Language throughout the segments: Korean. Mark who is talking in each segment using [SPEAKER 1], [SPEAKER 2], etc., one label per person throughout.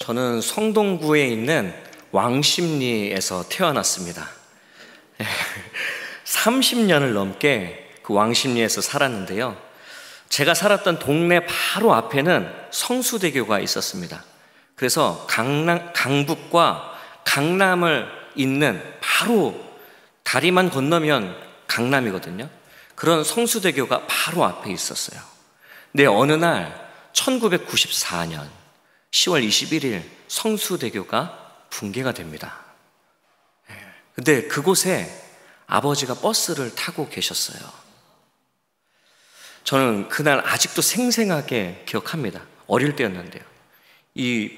[SPEAKER 1] 저는 성동구에 있는 왕십리에서 태어났습니다. 30년을 넘게 그 왕십리에서 살았는데요. 제가 살았던 동네 바로 앞에는 성수대교가 있었습니다. 그래서 강북과 강남을 잇는 바로 다리만 건너면 강남이거든요. 그런 성수대교가 바로 앞에 있었어요. 근데 어느 날 1994년 10월 21일 성수대교가 붕괴가 됩니다. 근데 그곳에 아버지가 버스를 타고 계셨어요. 저는 그날 아직도 생생하게 기억합니다. 어릴 때였는데요. 이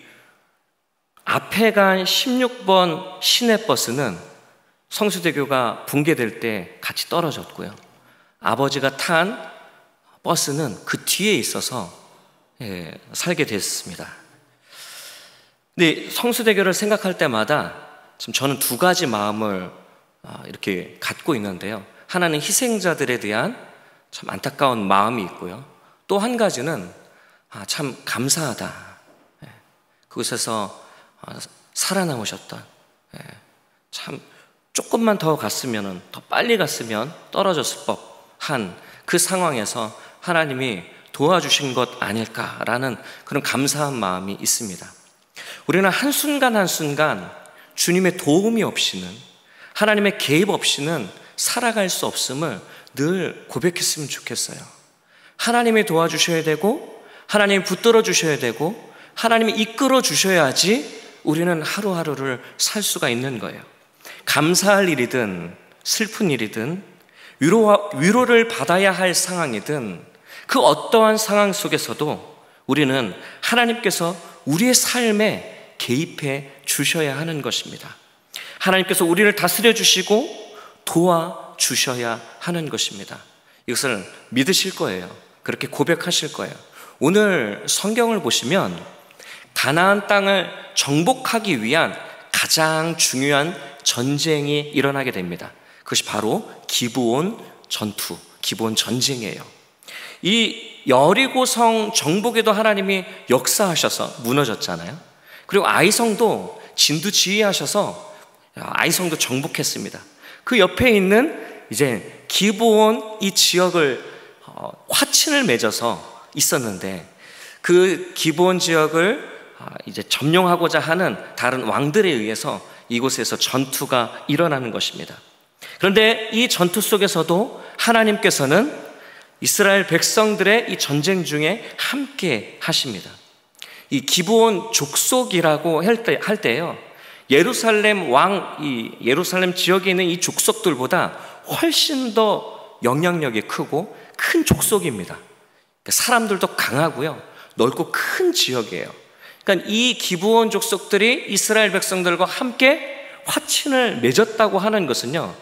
[SPEAKER 1] 앞에 간 16번 시내버스는 성수대교가 붕괴될 때 같이 떨어졌고요. 아버지가 탄 버스는 그 뒤에 있어서 살게 됐습니다. 근데 성수대교를 생각할 때마다 지금 저는 두 가지 마음을 이렇게 갖고 있는데요. 하나는 희생자들에 대한 참 안타까운 마음이 있고요. 또 한 가지는 참 감사하다. 그곳에서 살아남으셨던, 참 조금만 더 갔으면, 더 빨리 갔으면 떨어졌을 법한 그 상황에서 하나님이 도와주신 것 아닐까라는 그런 감사한 마음이 있습니다. 우리는 한순간 한순간 주님의 도움이 없이는, 하나님의 개입 없이는 살아갈 수 없음을 늘 고백했으면 좋겠어요. 하나님이 도와주셔야 되고, 하나님이 붙들어 주셔야 되고, 하나님이 이끌어 주셔야지 우리는 하루하루를 살 수가 있는 거예요. 감사할 일이든 슬픈 일이든 위로를 받아야 할 상황이든 그 어떠한 상황 속에서도 우리는 하나님께서 우리의 삶에 개입해 주셔야 하는 것입니다. 하나님께서 우리를 다스려 주시고 도와주셔야 하는 것입니다. 이것을 믿으실 거예요. 그렇게 고백하실 거예요. 오늘 성경을 보시면 가나안 땅을 정복하기 위한 가장 중요한 전쟁이 일어나게 됩니다. 그것이 바로 기브온 전투, 기브온 전쟁이에요. 이 여리고성 정복에도 하나님이 역사하셔서 무너졌잖아요. 그리고 아이성도 진두지휘하셔서 아이성도 정복했습니다. 그 옆에 있는 이제 기브온 이 지역을 화친을 맺어서 있었는데 그 기브온 지역을 이제 점령하고자 하는 다른 왕들에 의해서 이곳에서 전투가 일어나는 것입니다. 그런데 이 전투 속에서도 하나님께서는 이스라엘 백성들의 이 전쟁 중에 함께 하십니다. 이 기브온 족속이라고 할 때요, 예루살렘 예루살렘 지역에 있는 이 족속들보다 훨씬 더 영향력이 크고 큰 족속입니다. 사람들도 강하고요, 넓고 큰 지역이에요. 그러니까 이 기브온 족속들이 이스라엘 백성들과 함께 화친을 맺었다고 하는 것은요,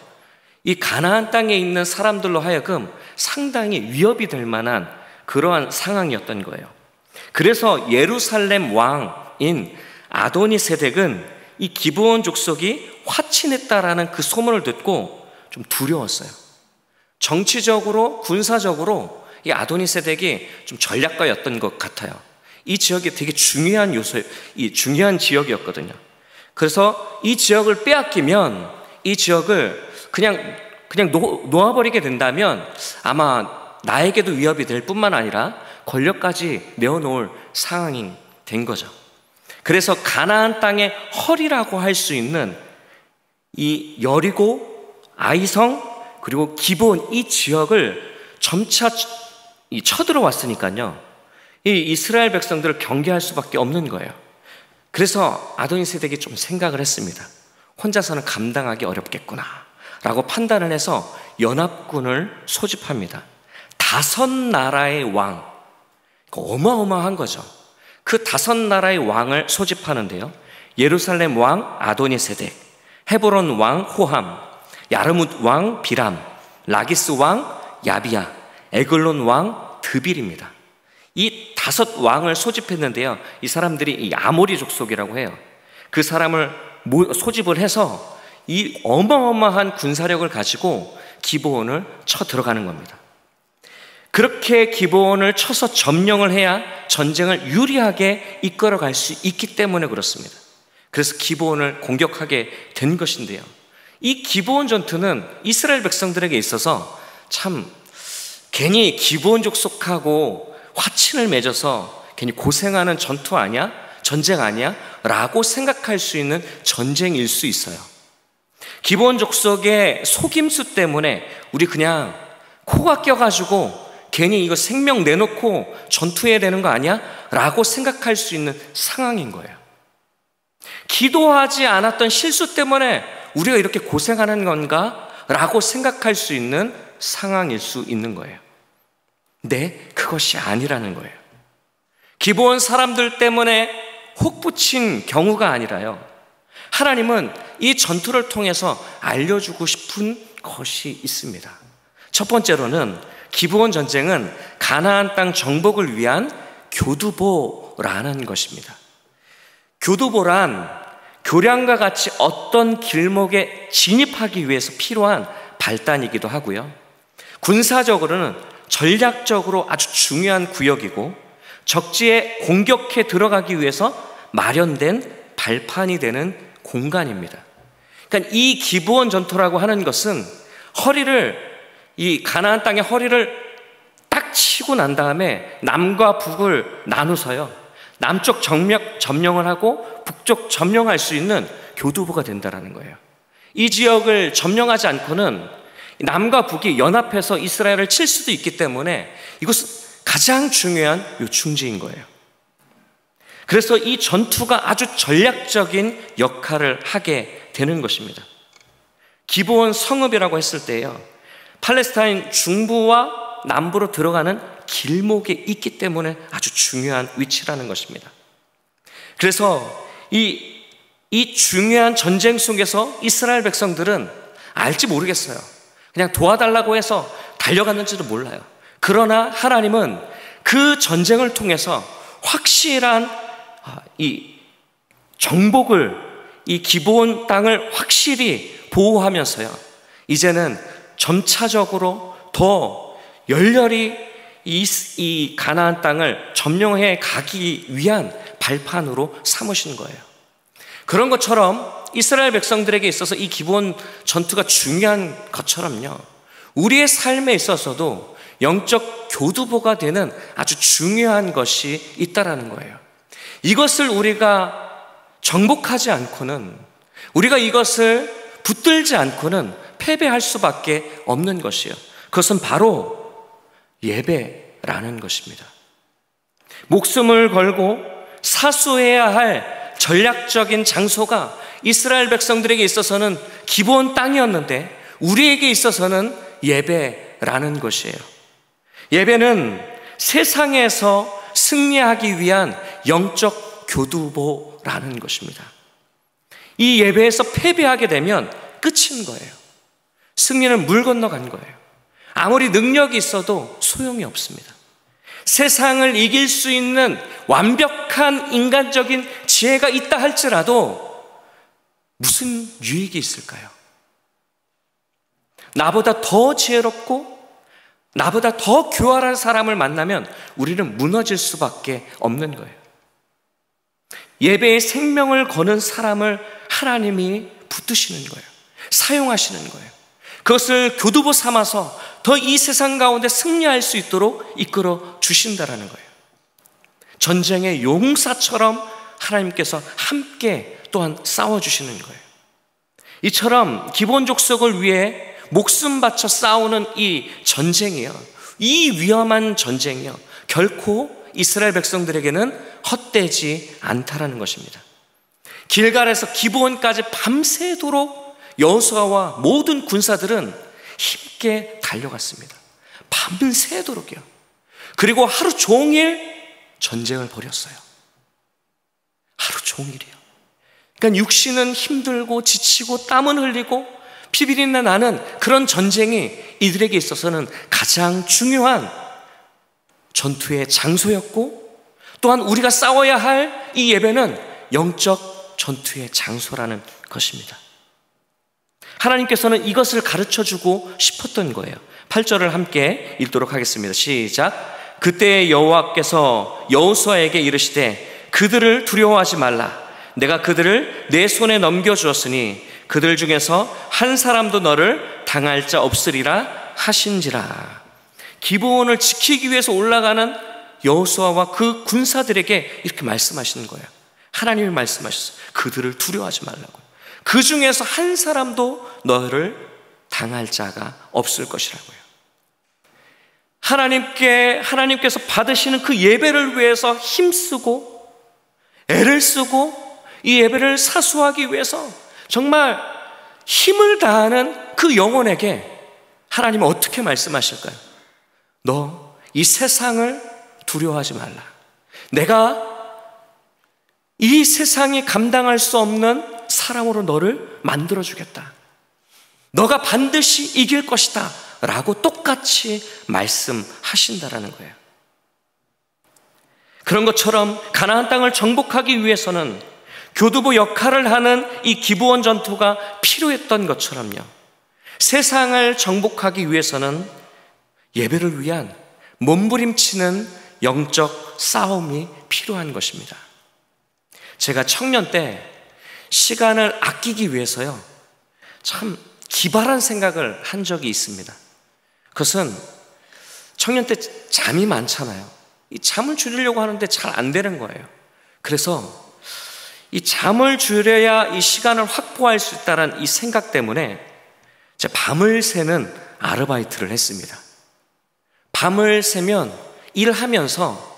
[SPEAKER 1] 이 가나안 땅에 있는 사람들로 하여금 상당히 위협이 될 만한 그러한 상황이었던 거예요. 그래서 예루살렘 왕인 아도니세덱은 이 기브온 족속이 화친했다라는 그 소문을 듣고 좀 두려웠어요. 정치적으로, 군사적으로 이 아도니세덱이 좀 전략가였던 것 같아요. 이 지역이 되게 중요한 중요한 지역이었거든요. 그래서 이 지역을 빼앗기면, 이 지역을 그냥 놓아버리게 된다면 아마 나에게도 위협이 될 뿐만 아니라 권력까지 내어놓을 상황이 된 거죠. 그래서 가나안 땅의 허리라고 할 수 있는 이 여리고, 아이성, 그리고 기브온 이 지역을 점차 쳐들어왔으니까요, 이 이스라엘 백성들을 경계할 수밖에 없는 거예요. 그래서 아도니세덱이 좀 생각을 했습니다. 혼자서는 감당하기 어렵겠구나 라고 판단을 해서 연합군을 소집합니다. 5나라의 왕, 어마어마한 거죠. 그 5나라의 왕을 소집하는데요, 예루살렘 왕 아도니세덱, 헤브론 왕 호함, 야르뭇 왕 비람, 라기스 왕 야비야, 에글론 왕 드빌입니다. 이 5 왕을 소집했는데요, 이 사람들이 이 아모리 족속이라고 해요. 그 사람을 소집을 해서 이 어마어마한 군사력을 가지고 기브온을 쳐 들어가는 겁니다. 그렇게 기브온을 쳐서 점령을 해야 전쟁을 유리하게 이끌어갈 수 있기 때문에 그렇습니다. 그래서 기브온을 공격하게 된 것인데요, 이 기브온 전투는 이스라엘 백성들에게 있어서 참 괜히 기브온 족속하고 화친을 맺어서 괜히 고생하는 전투 아니야? 전쟁 아니야? 라고 생각할 수 있는 전쟁일 수 있어요. 기브온 족속의 속임수 때문에 우리 그냥 코가 껴가지고 괜히 이거 생명 내놓고 전투해야 되는 거 아니야? 라고 생각할 수 있는 상황인 거예요. 기도하지 않았던 실수 때문에 우리가 이렇게 고생하는 건가? 라고 생각할 수 있는 상황일 수 있는 거예요. 근데 그것이 아니라는 거예요. 기브온 사람들 때문에 혹 붙인 경우가 아니라요, 하나님은 이 전투를 통해서 알려주고 싶은 것이 있습니다. 첫 번째로는 기브온 전쟁은 가나안 땅 정복을 위한 교두보라는 것입니다. 교두보란 교량과 같이 어떤 길목에 진입하기 위해서 필요한 발단이기도 하고요, 군사적으로는 전략적으로 아주 중요한 구역이고 적지에 공격해 들어가기 위해서 마련된 발판이 되는 공간입니다. 그러니까 이 기브온 전투라고 하는 것은 이 가나안 땅의 허리를 딱 치고 난 다음에 남과 북을 나누서요, 남쪽 점령을 하고 북쪽 점령할 수 있는 교두보가 된다는 거예요. 이 지역을 점령하지 않고는 남과 북이 연합해서 이스라엘을 칠 수도 있기 때문에 이것은 가장 중요한 요충지인 거예요. 그래서 이 전투가 아주 전략적인 역할을 하게 되는 것입니다. 기브온 성읍이라고 했을 때요, 팔레스타인 중부와 남부로 들어가는 길목에 있기 때문에 아주 중요한 위치라는 것입니다. 그래서 이 중요한 전쟁 속에서 이스라엘 백성들은 알지 모르겠어요. 그냥 도와달라고 해서 달려갔는지도 몰라요. 그러나 하나님은 그 전쟁을 통해서 확실한 이 정복을, 이 기브온 땅을 확실히 보호하면서요, 이제는 점차적으로 더 열렬히 이 가나안 땅을 점령해 가기 위한 발판으로 삼으신 거예요. 그런 것처럼 이스라엘 백성들에게 있어서 이 기브온 전투가 중요한 것처럼요, 우리의 삶에 있어서도 영적 교두보가 되는 아주 중요한 것이 있다라는 거예요. 이것을 우리가 정복하지 않고는, 우리가 이것을 붙들지 않고는 패배할 수밖에 없는 것이에요. 그것은 바로 예배라는 것입니다. 목숨을 걸고 사수해야 할 전략적인 장소가 이스라엘 백성들에게 있어서는 기브온 땅이었는데 우리에게 있어서는 예배라는 것이에요. 예배는 세상에서 승리하기 위한 영적 교두보라는 것입니다. 이 예배에서 패배하게 되면 끝인 거예요. 승리는 물 건너간 거예요. 아무리 능력이 있어도 소용이 없습니다. 세상을 이길 수 있는 완벽한 인간적인 지혜가 있다 할지라도 무슨 유익이 있을까요? 나보다 더 지혜롭고 나보다 더 교활한 사람을 만나면 우리는 무너질 수밖에 없는 거예요. 예배에 생명을 거는 사람을 하나님이 붙드시는 거예요. 사용하시는 거예요. 그것을 교두보 삼아서 더 이 세상 가운데 승리할 수 있도록 이끌어 주신다라는 거예요. 전쟁의 용사처럼 하나님께서 함께 또한 싸워주시는 거예요. 이처럼 기브온 족속을 위해 목숨 바쳐 싸우는 이 전쟁이요, 이 위험한 전쟁이요, 결코 이스라엘 백성들에게는 헛되지 않다라는 것입니다. 길갈에서 기브온까지 밤새도록 여호수아와 모든 군사들은 힘있게 달려갔습니다. 밤새도록이요. 그리고 하루 종일 전쟁을 벌였어요. 하루 종일이요. 그러니까 육신은 힘들고 지치고 땀은 흘리고 피비린내 나는 그런 전쟁이 이들에게 있어서는 가장 중요한 전투의 장소였고, 또한 우리가 싸워야 할 이 예배는 영적 전투의 장소라는 것입니다. 하나님께서는 이것을 가르쳐주고 싶었던 거예요. 8절을 함께 읽도록 하겠습니다. 시작. 그때 여호와께서 여호수아에게 이르시되 그들을 두려워하지 말라. 내가 그들을 내 손에 넘겨주었으니 그들 중에서 한 사람도 너를 당할 자 없으리라 하신지라. 기브온을 지키기 위해서 올라가는 여호수아와 그 군사들에게 이렇게 말씀하시는 거예요. 하나님이 말씀하셨어요. 그들을 두려워하지 말라고. 그 중에서 한 사람도 너를 당할 자가 없을 것이라고요. 하나님께서 받으시는 그 예배를 위해서 힘쓰고 애를 쓰고 이 예배를 사수하기 위해서 정말 힘을 다하는 그 영혼에게 하나님은 어떻게 말씀하실까요? 너 이 세상을 두려워하지 말라. 내가 이 세상이 감당할 수 없는 사람으로 너를 만들어주겠다. 너가 반드시 이길 것이다 라고 똑같이 말씀하신다라는 거예요. 그런 것처럼 가나안 땅을 정복하기 위해서는 교두보 역할을 하는 이 기브온 전투가 필요했던 것처럼요, 세상을 정복하기 위해서는 예배를 위한 몸부림치는 영적 싸움이 필요한 것입니다. 제가 청년 때 시간을 아끼기 위해서요, 참 기발한 생각을 한 적이 있습니다. 그것은 청년 때 잠이 많잖아요. 이 잠을 줄이려고 하는데 잘 안 되는 거예요. 그래서 이 잠을 줄여야 이 시간을 확보할 수 있다는 이 생각 때문에 제가 밤을 새는 아르바이트를 했습니다. 밤을 새면 일하면서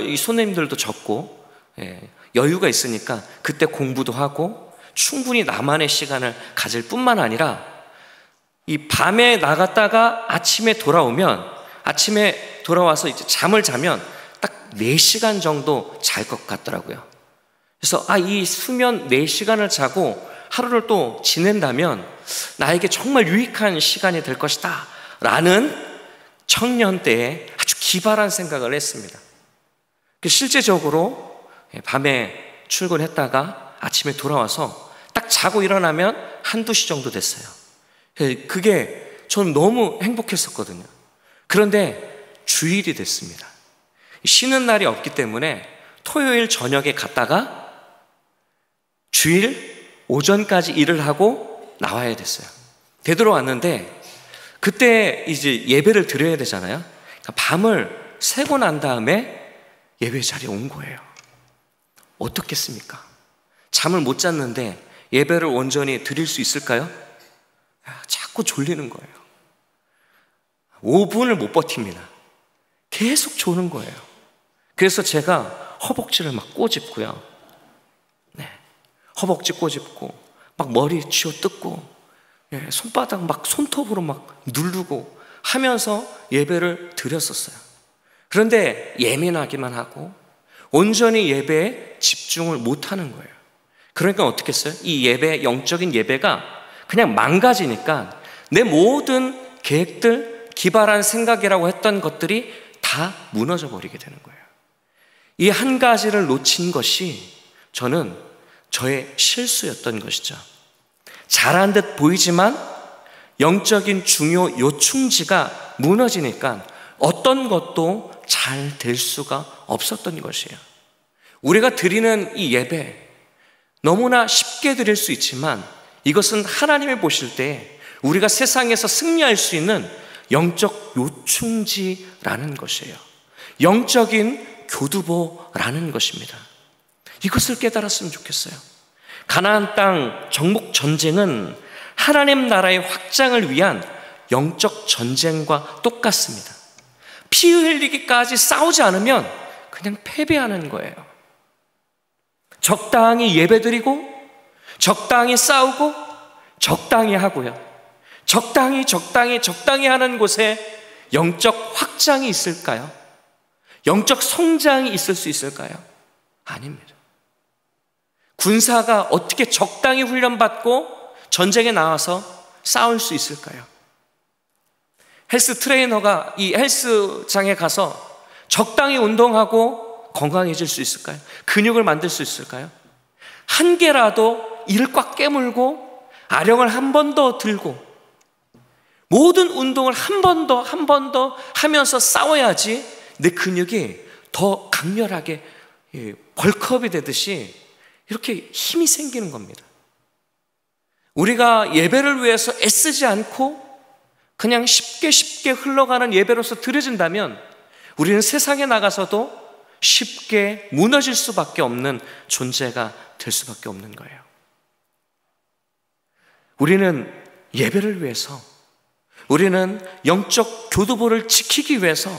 [SPEAKER 1] 이 손님들도 적고 여유가 있으니까 그때 공부도 하고 충분히 나만의 시간을 가질 뿐만 아니라 이 밤에 나갔다가 아침에 돌아와서 이제 잠을 자면 딱 4시간 정도 잘 것 같더라고요. 그래서 이 수면 4시간을 자고 하루를 또 지낸다면 나에게 정말 유익한 시간이 될 것이다 라는 청년 때에 아주 기발한 생각을 했습니다. 실제적으로 밤에 출근했다가 아침에 돌아와서 딱 자고 일어나면 1-2시 정도 됐어요. 그게 저는 너무 행복했었거든요. 그런데 주일이 됐습니다. 쉬는 날이 없기 때문에 토요일 저녁에 갔다가 주일 오전까지 일을 하고 나와야 됐어요. 되돌아왔는데 그때 이제 예배를 드려야 되잖아요. 그러니까 밤을 새고 난 다음에 예배 자리에 온 거예요. 어떻겠습니까? 잠을 못 잤는데 예배를 온전히 드릴 수 있을까요? 자꾸 졸리는 거예요. 5분을 못 버팁니다. 계속 조는 거예요. 그래서 제가 허벅지를 막 꼬집고요. 허벅지 꼬집고 막 머리 쥐어 뜯고 손바닥 막 손톱으로 막 누르고 하면서 예배를 드렸었어요. 그런데 예민하기만 하고 온전히 예배에 집중을 못하는 거예요. 그러니까 어떻게 했어요? 이 예배, 영적인 예배가 그냥 망가지니까 내 모든 계획들, 기발한 생각이라고 했던 것들이 다 무너져 버리게 되는 거예요. 이 한 가지를 놓친 것이 저는 저의 실수였던 것이죠. 잘한 듯 보이지만 영적인 중요 요충지가 무너지니까 어떤 것도 잘 될 수가 없었던 것이에요. 우리가 드리는 이 예배 너무나 쉽게 드릴 수 있지만 이것은 하나님이 보실 때 우리가 세상에서 승리할 수 있는 영적 요충지라는 것이에요. 영적인 교두보라는 것입니다. 이것을 깨달았으면 좋겠어요. 가나안 땅 정복 전쟁은 하나님 나라의 확장을 위한 영적 전쟁과 똑같습니다. 피 흘리기까지 싸우지 않으면 그냥 패배하는 거예요. 적당히 예배드리고 적당히 싸우고 적당히 하고요. 적당히 하는 곳에 영적 확장이 있을까요? 영적 성장이 있을 수 있을까요? 아닙니다. 군사가 어떻게 적당히 훈련받고 전쟁에 나와서 싸울 수 있을까요? 헬스 트레이너가 이 헬스장에 가서 적당히 운동하고 건강해질 수 있을까요? 근육을 만들 수 있을까요? 한 개라도 이를 꽉 깨물고 아령을 한 번 더 들고 모든 운동을 한 번 더 하면서 싸워야지 내 근육이 더 강렬하게 벌크업이 되듯이 이렇게 힘이 생기는 겁니다. 우리가 예배를 위해서 애쓰지 않고 그냥 쉽게 흘러가는 예배로서 드려진다면 우리는 세상에 나가서도 쉽게 무너질 수밖에 없는 존재가 될 수밖에 없는 거예요. 우리는 예배를 위해서, 우리는 영적 교두보를 지키기 위해서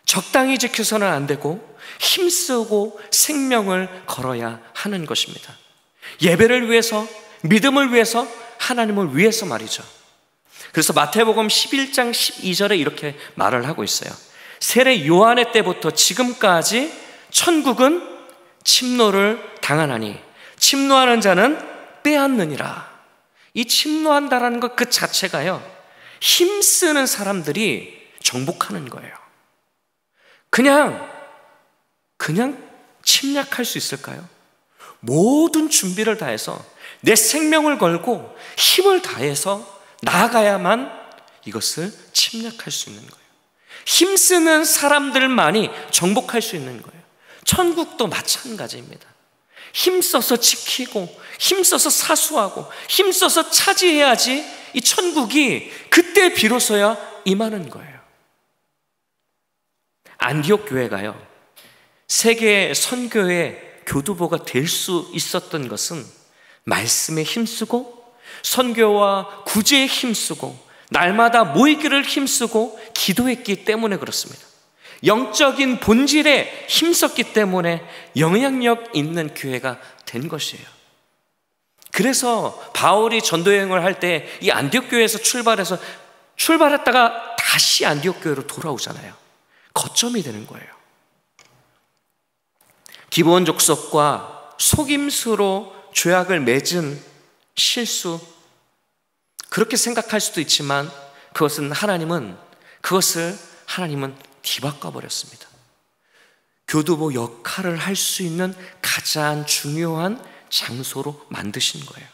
[SPEAKER 1] 적당히 지켜서는 안 되고 힘쓰고 생명을 걸어야 하는 것입니다. 예배를 위해서, 믿음을 위해서, 하나님을 위해서 말이죠. 그래서 마태복음 11장 12절에 이렇게 말을 하고 있어요. 세례 요한의 때부터 지금까지 천국은 침노를 당하나니 침노하는 자는 빼앗느니라. 이 침노한다라는 것 그 자체가요, 힘쓰는 사람들이 정복하는 거예요. 그냥 침략할 수 있을까요? 모든 준비를 다해서 내 생명을 걸고 힘을 다해서 나아가야만 이것을 침략할 수 있는 거예요. 힘쓰는 사람들만이 정복할 수 있는 거예요. 천국도 마찬가지입니다. 힘써서 지키고 힘써서 사수하고 힘써서 차지해야지 이 천국이 그때 비로소야 임하는 거예요. 안디옥 교회가요, 세계 선교의 교두보가 될 수 있었던 것은 말씀에 힘쓰고 선교와 구제에 힘쓰고 날마다 모이기를 힘쓰고 기도했기 때문에 그렇습니다. 영적인 본질에 힘썼기 때문에 영향력 있는 교회가 된 것이에요. 그래서 바울이 전도여행을 할 때 이 안디옥 교회에서 출발했다가 다시 안디옥 교회로 돌아오잖아요. 거점이 되는 거예요. 기본 족속과 속임수로 죄악을 맺은 실수, 그렇게 생각할 수도 있지만 하나님은 뒤바꿔 버렸습니다. 교두보 역할을 할 수 있는 가장 중요한 장소로 만드신 거예요.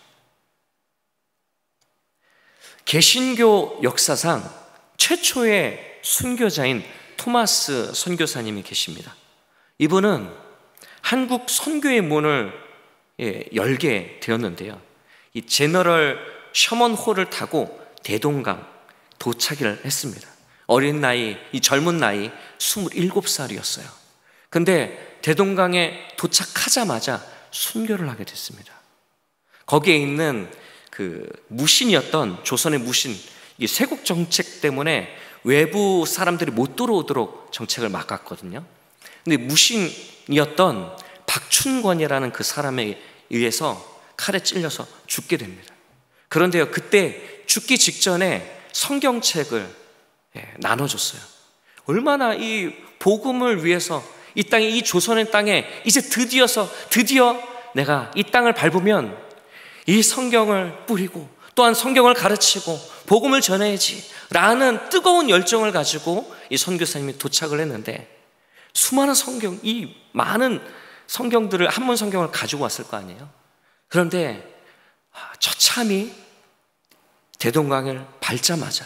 [SPEAKER 1] 개신교 역사상 최초의 순교자인 토마스 선교사님이 계십니다. 이분은 한국 선교의 문을 열게 되었는데요, 이 제너럴 셔먼호를 타고 대동강 도착을 했습니다. 어린 나이, 이 젊은 나이 27살이었어요. 근데 대동강에 도착하자마자 순교를 하게 됐습니다. 거기에 있는 그 무신이었던 조선의 무신, 이 쇄국 정책 때문에 외부 사람들이 못 들어오도록 정책을 막았거든요. 근데 무신이었던 박춘권이라는 그 사람에 의해서 칼에 찔려서 죽게 됩니다. 그런데요, 그때 죽기 직전에 성경책을 나눠줬어요. 얼마나 이 복음을 위해서 이 땅에, 이 조선의 땅에 이제 드디어 내가 이 땅을 밟으면 이 성경을 뿌리고 또한 성경을 가르치고 복음을 전해야지 라는 뜨거운 열정을 가지고 이 선교사님이 도착을 했는데, 수많은 성경, 이 많은 성경들을, 한문 성경을 가지고 왔을 거 아니에요. 그런데 처참히 대동강을 밟자마자,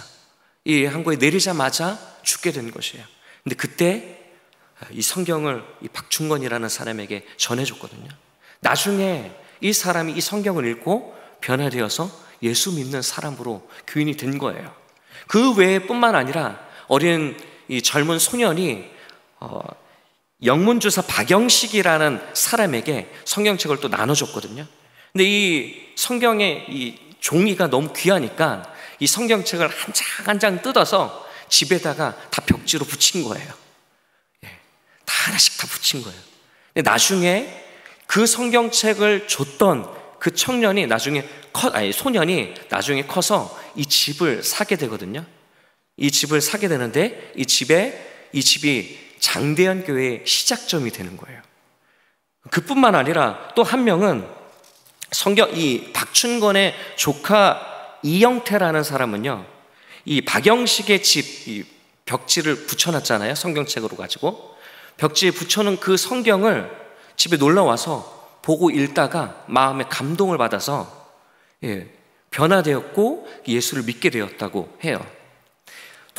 [SPEAKER 1] 이 항구에 내리자마자 죽게 된 것이에요. 근데 그때 이 성경을 이 박충건이라는 사람에게 전해줬거든요. 나중에 이 사람이 이 성경을 읽고 변화되어서 예수 믿는 사람으로 교인이 된 거예요. 그 외에 뿐만 아니라 어린 이 젊은 소년이 영문주사 박영식이라는 사람에게 성경책을 또 나눠줬거든요. 근데 이 성경의 이 종이가 너무 귀하니까 이 성경책을 한 장 한 장 뜯어서 집에다가 다 벽지로 붙인 거예요. 다 하나씩 다 붙인 거예요. 근데 나중에 그 성경책을 줬던 그 소년이 나중에 커서 이 집을 사게 되거든요. 이 집을 사게 되는데 이 집이 장대현 교회의 시작점이 되는 거예요. 그뿐만 아니라 또 한 명은 이 박춘건의 조카 이영태라는 사람은요, 이 박영식의 집, 이 벽지를 붙여놨잖아요. 성경책으로 가지고 벽지에 붙여놓은 그 성경을 집에 놀러 와서 보고 읽다가 마음에 감동을 받아서 변화되었고 예수를 믿게 되었다고 해요.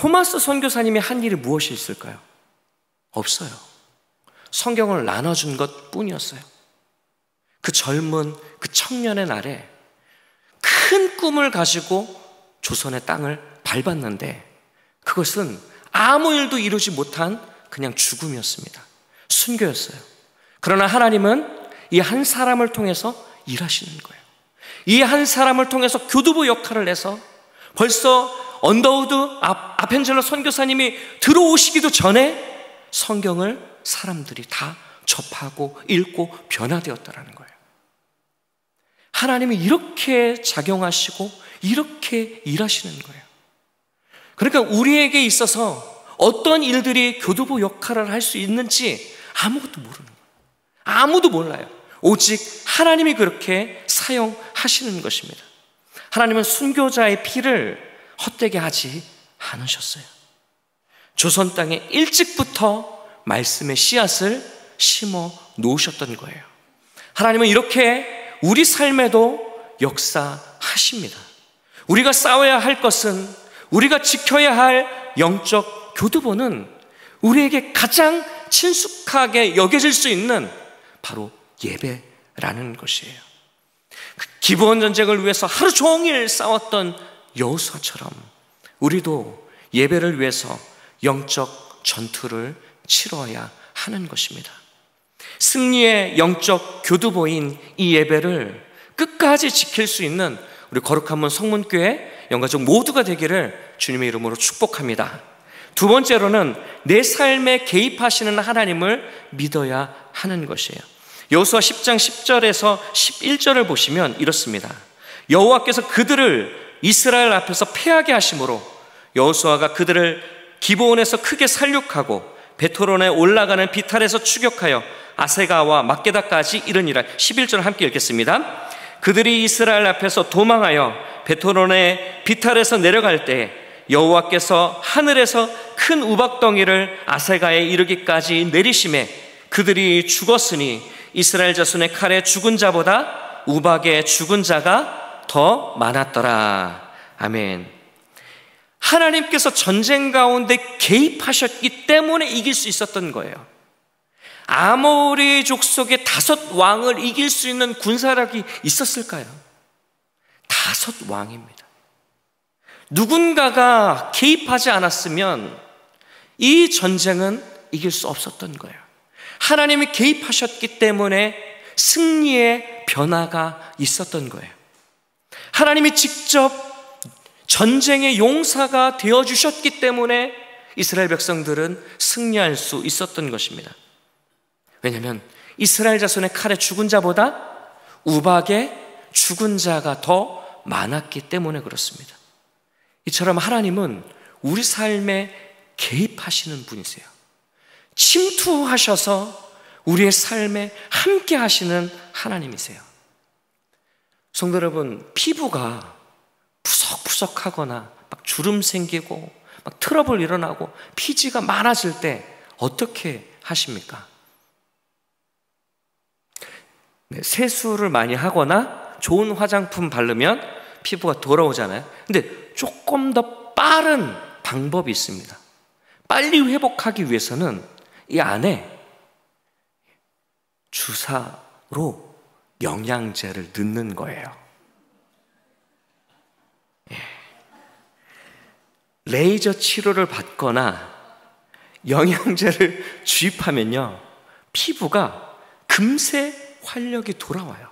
[SPEAKER 1] 토마스 선교사님이 한 일이 무엇이 있을까요? 없어요. 성경을 나눠준 것 뿐이었어요. 그 젊은 그 청년의 날에 큰 꿈을 가지고 조선의 땅을 밟았는데 그것은 아무 일도 이루지 못한 그냥 죽음이었습니다. 순교였어요. 그러나 하나님은 이 한 사람을 통해서 일하시는 거예요. 이 한 사람을 통해서 교두보 역할을 해서 벌써 언더우드 아펜젤러 선교사님이 들어오시기도 전에 성경을 사람들이 다 접하고 읽고 변화되었다라는 거예요. 하나님이 이렇게 작용하시고 이렇게 일하시는 거예요. 그러니까 우리에게 있어서 어떤 일들이 교두보 역할을 할 수 있는지 아무것도 모르는 거예요. 아무도 몰라요. 오직 하나님이 그렇게 사용하시는 것입니다. 하나님은 순교자의 피를 헛되게 하지 않으셨어요. 조선 땅에 일찍부터 말씀의 씨앗을 심어 놓으셨던 거예요. 하나님은 이렇게 우리 삶에도 역사하십니다. 우리가 싸워야 할 것은, 우리가 지켜야 할 영적 교두보는 우리에게 가장 친숙하게 여겨질 수 있는 바로 예배라는 것이에요. 그 기브온 전쟁을 위해서 하루 종일 싸웠던 여호수아처럼 우리도 예배를 위해서 영적 전투를 치러야 하는 것입니다. 승리의 영적 교두보인 이 예배를 끝까지 지킬 수 있는 우리 거룩한 문 성문교회 영가족 모두가 되기를 주님의 이름으로 축복합니다. 두 번째로는 내 삶에 개입하시는 하나님을 믿어야 하는 것이에요. 여호수아 10장 10절에서 11절을 보시면 이렇습니다. 여호와께서 그들을 이스라엘 앞에서 패하게 하심으로 여호수아가 그들을 기브온에서 크게 살육하고 베토론에 올라가는 비탈에서 추격하여 아세가와 막게다까지 이르니라. 11절 함께 읽겠습니다. 그들이 이스라엘 앞에서 도망하여 베토론의 비탈에서 내려갈 때 여호와께서 하늘에서 큰 우박덩이를 아세가에 이르기까지 내리심에 그들이 죽었으니 이스라엘 자손의 칼에 죽은 자보다 우박에 죽은 자가 더 많았더라. 아멘. 하나님께서 전쟁 가운데 개입하셨기 때문에 이길 수 있었던 거예요. 아모리 족속의 5 왕을 이길 수 있는 군사력이 있었을까요? 5 왕입니다. 누군가가 개입하지 않았으면 이 전쟁은 이길 수 없었던 거예요. 하나님이 개입하셨기 때문에 승리의 변화가 있었던 거예요. 하나님이 직접 전쟁의 용사가 되어주셨기 때문에 이스라엘 백성들은 승리할 수 있었던 것입니다. 왜냐하면 이스라엘 자손의 칼에 죽은 자보다 우박에 죽은 자가 더 많았기 때문에 그렇습니다. 이처럼 하나님은 우리 삶에 개입하시는 분이세요. 침투하셔서 우리의 삶에 함께 하시는 하나님이세요. 성도 여러분, 피부가 푸석푸석하거나 막 주름 생기고 막 트러블 일어나고 피지가 많아질 때 어떻게 하십니까? 세수를 많이 하거나 좋은 화장품 바르면 피부가 돌아오잖아요. 근데 조금 더 빠른 방법이 있습니다. 빨리 회복하기 위해서는 이 안에 주사로 영양제를 넣는 거예요. 레이저 치료를 받거나 영양제를 주입하면요, 피부가 금세 활력이 돌아와요.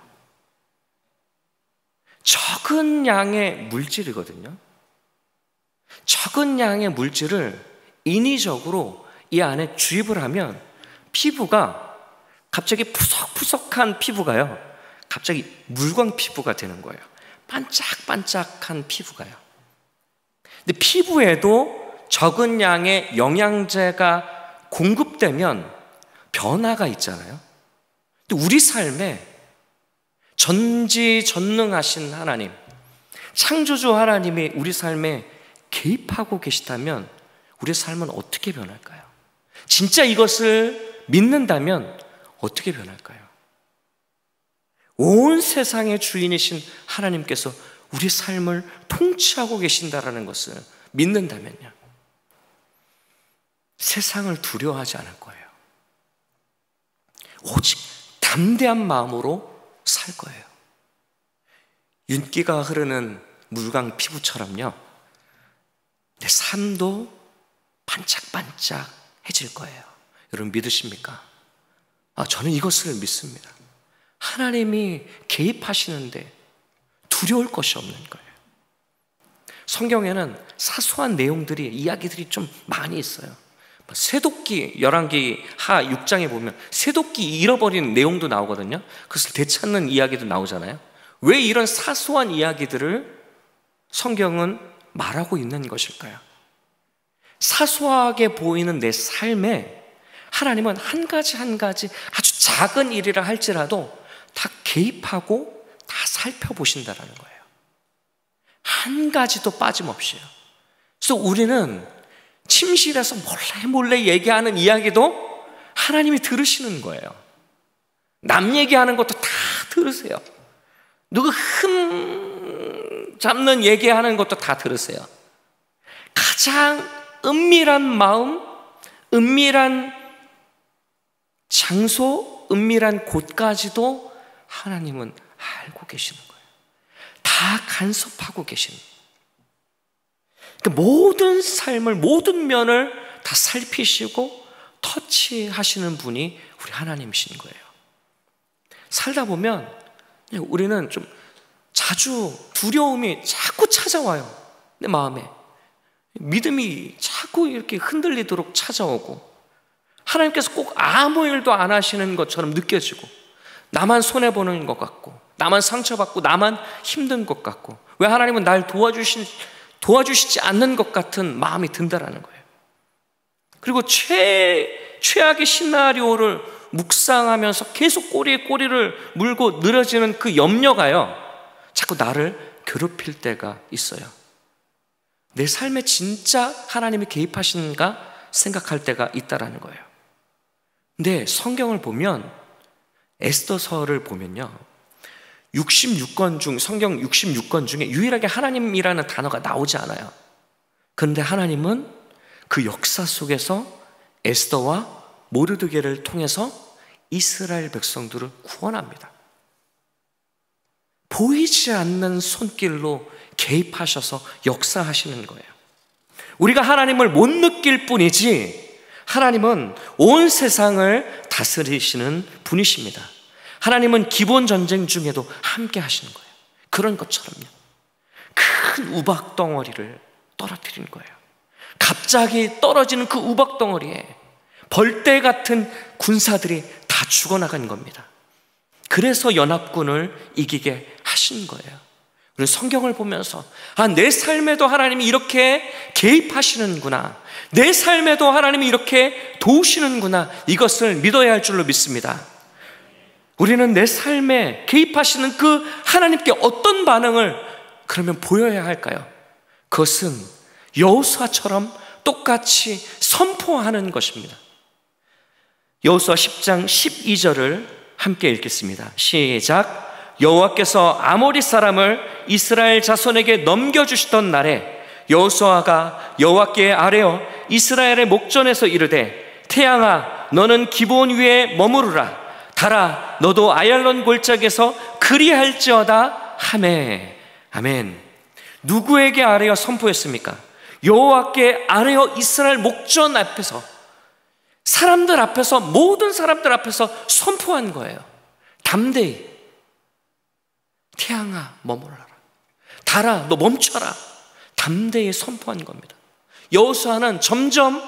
[SPEAKER 1] 적은 양의 물질이거든요. 적은 양의 물질을 인위적으로 이 안에 주입을 하면 피부가 갑자기 푸석푸석한 피부가요, 갑자기 물광 피부가 되는 거예요. 반짝반짝한 피부가요. 근데 피부에도 적은 양의 영양제가 공급되면 변화가 있잖아요. 근데 우리 삶에 전지전능하신 하나님, 창조주 하나님이 우리 삶에 개입하고 계시다면 우리의 삶은 어떻게 변할까요? 진짜 이것을 믿는다면 어떻게 변할까요? 온 세상의 주인이신 하나님께서 우리 삶을 통치하고 계신다라는 것을 믿는다면요, 세상을 두려워하지 않을 거예요. 오직 담대한 마음으로 살 거예요. 윤기가 흐르는 물광 피부처럼요, 내 삶도 반짝반짝해질 거예요. 여러분 믿으십니까? 저는 이것을 믿습니다. 하나님이 개입하시는데 두려울 것이 없는 거예요. 성경에는 사소한 내용들이, 이야기들이 좀 많이 있어요. 쇠도끼, 열왕기 하 6장에 보면 쇠도끼 잃어버린 내용도 나오거든요. 그것을 되찾는 이야기도 나오잖아요. 왜 이런 사소한 이야기들을 성경은 말하고 있는 것일까요? 사소하게 보이는 내 삶에 하나님은 한 가지 한 가지 아주 작은 일이라 할지라도 다 개입하고 다 살펴보신다라는 거예요. 한 가지도 빠짐없이요. 그래서 우리는 침실에서 몰래 얘기하는 이야기도 하나님이 들으시는 거예요. 남 얘기하는 것도 다 들으세요. 누구 흠 잡는 얘기하는 것도 다 들으세요. 가장 은밀한 마음, 은밀한 장소, 은밀한 곳까지도 하나님은 알고 계시는 거예요. 다 간섭하고 계시는 거예요. 모든 삶을, 모든 면을 다 살피시고 터치하시는 분이 우리 하나님이신 거예요. 살다 보면 우리는 좀 자주 두려움이 자꾸 찾아와요. 내 마음에 믿음이 자꾸 이렇게 흔들리도록 찾아오고, 하나님께서 꼭 아무 일도 안 하시는 것처럼 느껴지고, 나만 손해보는 것 같고, 나만 상처받고, 나만 힘든 것 같고, 왜 하나님은 날 도와주시지 않는 것 같은 마음이 든다라는 거예요. 그리고 최악의 시나리오를 묵상하면서 계속 꼬리에 꼬리를 물고 늘어지는 그 염려가요, 자꾸 나를 괴롭힐 때가 있어요. 내 삶에 진짜 하나님이 개입하시는가 생각할 때가 있다라는 거예요. 근데 성경을 보면, 에스더서를 보면요, 66권 중, 성경 66권 중에 유일하게 하나님이라는 단어가 나오지 않아요. 그런데 하나님은 그 역사 속에서 에스더와 모르드게를 통해서 이스라엘 백성들을 구원합니다. 보이지 않는 손길로 개입하셔서 역사하시는 거예요. 우리가 하나님을 못 느낄 뿐이지 하나님은 온 세상을 다스리시는 분이십니다. 하나님은 기본 전쟁 중에도 함께 하시는 거예요. 그런 것처럼요, 큰 우박 덩어리를 떨어뜨리는 거예요. 갑자기 떨어지는 그 우박 덩어리에 벌떼 같은 군사들이 다 죽어나간 겁니다. 그래서 연합군을 이기게 하신 거예요. 우리 성경을 보면서 내 삶에도 하나님이 이렇게 개입하시는구나, 내 삶에도 하나님이 이렇게 도우시는구나, 이것을 믿어야 할 줄로 믿습니다. 우리는 내 삶에 개입하시는 그 하나님께 어떤 반응을 그러면 보여야 할까요? 그것은 여호수아처럼 똑같이 선포하는 것입니다. 여호수아 10장 12절을 함께 읽겠습니다. 시작. 여호와께서 아모리 사람을 이스라엘 자손에게 넘겨주시던 날에 여호수아가 여호와께 아뢰어 이스라엘의 목전에서 이르되, 태양아 너는 기브온 위에 머무르라, 달아 너도 아얄론 골짜기에서 그리할지어다 하매. 아멘. 누구에게 아뢰어 선포했습니까? 여호와께 아뢰어 이스라엘 목전 앞에서, 사람들 앞에서, 모든 사람들 앞에서 선포한 거예요. 담대히. 태양아 머물러라, 달아 너 멈춰라, 담대히 선포한 겁니다. 여호수아는 점점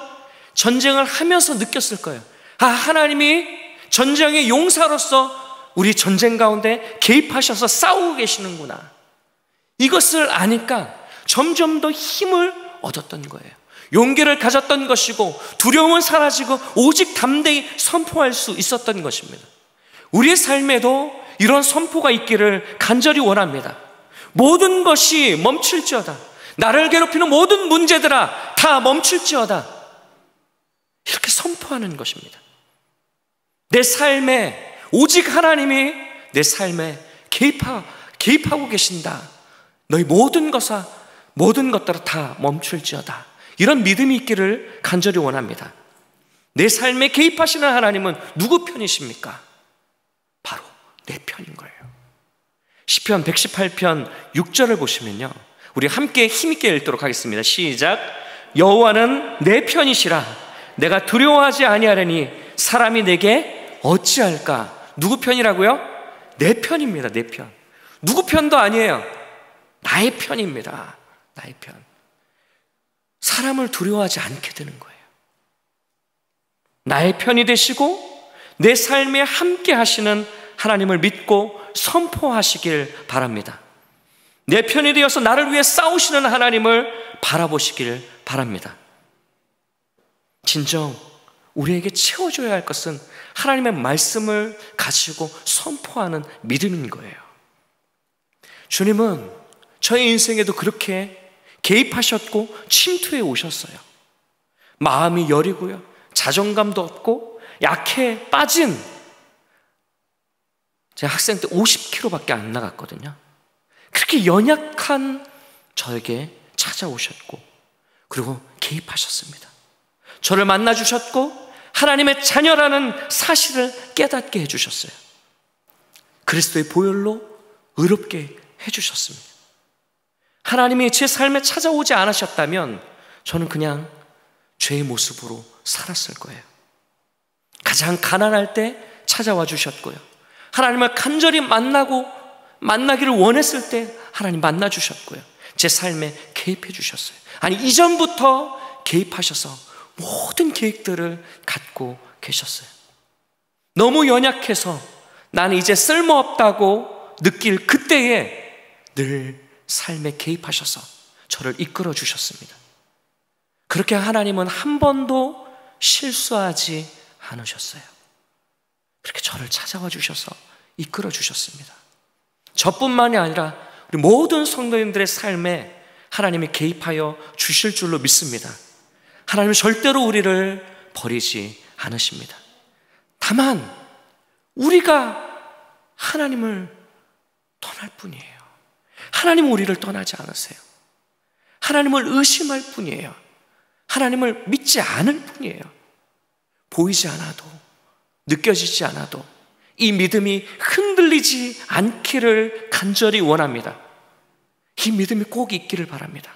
[SPEAKER 1] 전쟁을 하면서 느꼈을 거예요. 하나님이 전쟁의 용사로서 우리 전쟁 가운데 개입하셔서 싸우고 계시는구나. 이것을 아니까 점점 더 힘을 얻었던 거예요. 용기를 가졌던 것이고, 두려움은 사라지고 오직 담대히 선포할 수 있었던 것입니다. 우리의 삶에도 이런 선포가 있기를 간절히 원합니다. 모든 것이 멈출지어다, 나를 괴롭히는 모든 문제들아 다 멈출지어다, 이렇게 선포하는 것입니다. 내 삶에 오직 하나님이 내 삶에 개입하고 계신다. 너희 모든 것들아 다 멈출지어다. 이런 믿음이 있기를 간절히 원합니다. 내 삶에 개입하시는 하나님은 누구 편이십니까? 바로 내 편인 거예요. 시편 118편 6절을 보시면요, 우리 함께 힘있게 읽도록 하겠습니다. 시작. 여호와는 내 편이시라. 내가 두려워하지 아니하려니 사람이 내게 어찌할까? 누구 편이라고요? 내 편입니다. 내 편. 누구 편도 아니에요. 나의 편입니다. 나의 편. 사람을 두려워하지 않게 되는 거예요. 나의 편이 되시고 내 삶에 함께 하시는 하나님을 믿고 선포하시길 바랍니다. 내 편이 되어서 나를 위해 싸우시는 하나님을 바라보시길 바랍니다. 진정 우리에게 채워줘야 할 것은 하나님의 말씀을 가지고 선포하는 믿음인 거예요. 주님은 저의 인생에도 그렇게 개입하셨고 침투해 오셨어요. 마음이 여리고요, 자존감도 없고 약해 빠진, 제가 학생 때 50kg밖에 안 나갔거든요. 그렇게 연약한 저에게 찾아오셨고, 그리고 개입하셨습니다. 저를 만나주셨고 하나님의 자녀라는 사실을 깨닫게 해주셨어요. 그리스도의 보혈로 의롭게 해주셨습니다. 하나님이 제 삶에 찾아오지 않으셨다면 저는 그냥 죄의 모습으로 살았을 거예요. 가장 가난할 때 찾아와 주셨고요, 하나님을 간절히 만나기를 원했을 때 하나님 만나 주셨고요, 제 삶에 개입해 주셨어요. 아니, 이전부터 개입하셔서 모든 계획들을 갖고 계셨어요. 너무 연약해서 나는 이제 쓸모없다고 느낄 그때에 늘 삶에 개입하셔서 저를 이끌어 주셨습니다. 그렇게 하나님은 한 번도 실수하지 않으셨어요. 그렇게 저를 찾아와 주셔서 이끌어 주셨습니다. 저뿐만이 아니라 우리 모든 성도님들의 삶에 하나님이 개입하여 주실 줄로 믿습니다. 하나님은 절대로 우리를 버리지 않으십니다. 다만 우리가 하나님을 떠날 뿐이에요. 하나님은 우리를 떠나지 않으세요. 하나님을 의심할 뿐이에요. 하나님을 믿지 않을 뿐이에요. 보이지 않아도, 느껴지지 않아도 이 믿음이 흔들리지 않기를 간절히 원합니다. 이 믿음이 꼭 있기를 바랍니다.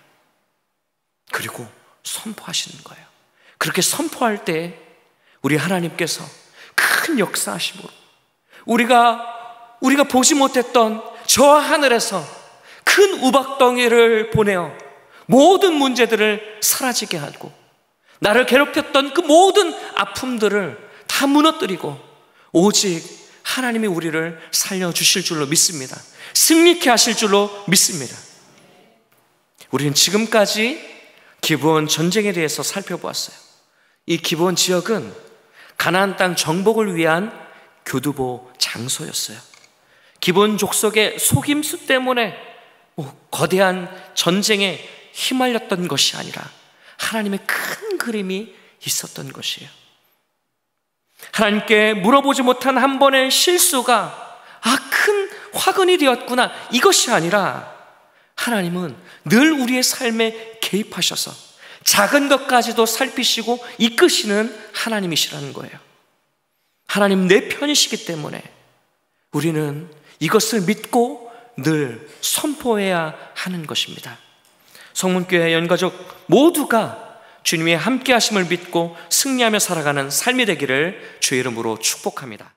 [SPEAKER 1] 그리고 선포하시는 거예요. 그렇게 선포할 때 우리 하나님께서 큰 역사하심으로 우리가 보지 못했던 저 하늘에서 큰 우박덩이를 보내어 모든 문제들을 사라지게 하고, 나를 괴롭혔던 그 모든 아픔들을 다 무너뜨리고 오직 하나님이 우리를 살려주실 줄로 믿습니다. 승리케 하실 줄로 믿습니다. 우리는 지금까지 기브온 전쟁에 대해서 살펴보았어요. 이 기브온 지역은 가나안 땅 정복을 위한 교두보 장소였어요. 기브온 족속의 속임수 때문에 거대한 전쟁에 휘말렸던 것이 아니라 하나님의 큰 그림이 있었던 것이에요. 하나님께 물어보지 못한 한 번의 실수가 큰 화근이 되었구나, 이것이 아니라 하나님은 늘 우리의 삶에 개입하셔서 작은 것까지도 살피시고 이끄시는 하나님이시라는 거예요. 하나님 내 편이시기 때문에 우리는 이것을 믿고 늘 선포해야 하는 것입니다. 성문교회 연가족 모두가 주님의 함께 하심을 믿고 승리하며 살아가는 삶이 되기를 주의 이름으로 축복합니다.